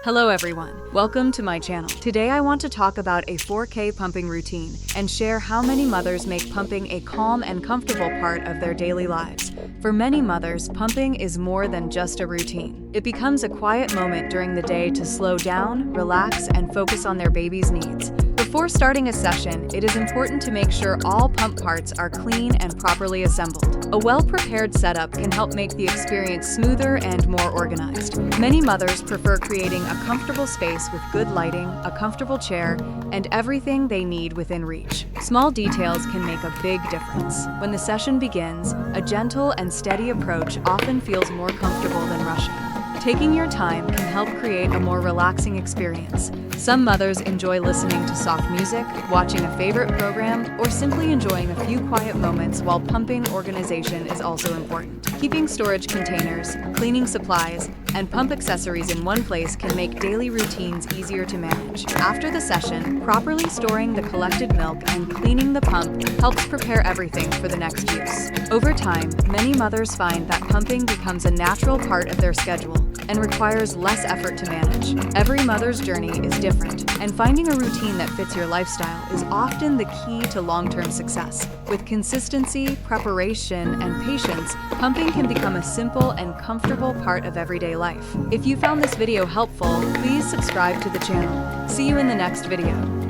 Hello everyone, welcome to my channel. Today I want to talk about a 4K pumping routine and share how many mothers make pumping a calm and comfortable part of their daily lives. For many mothers, pumping is more than just a routine. It becomes a quiet moment during the day to slow down, relax, and focus on their baby's needs. Before starting a session, it is important to make sure all pump parts are clean and properly assembled. A well-prepared setup can help make the experience smoother and more organized. Many mothers prefer creating a comfortable space with good lighting, a comfortable chair, and everything they need within reach. Small details can make a big difference. When the session begins, a gentle and steady approach often feels more comfortable than rushing. Taking your time can help create a more relaxing experience. Some mothers enjoy listening to soft music, watching a favorite program, or simply enjoying a few quiet moments while pumping. Organization is also important. Keeping storage containers, cleaning supplies, and pump accessories in one place can make daily routines easier to manage. After the session, properly storing the collected milk and cleaning the pump helps prepare everything for the next use. Over time, many mothers find that pumping becomes a natural part of their schedule and requires less effort to manage. Every mother's journey is different, and finding a routine that fits your lifestyle is often the key to long-term success. With consistency, preparation, and patience, pumping can become a simple and comfortable part of everyday life. If you found this video helpful, please subscribe to the channel. See you in the next video.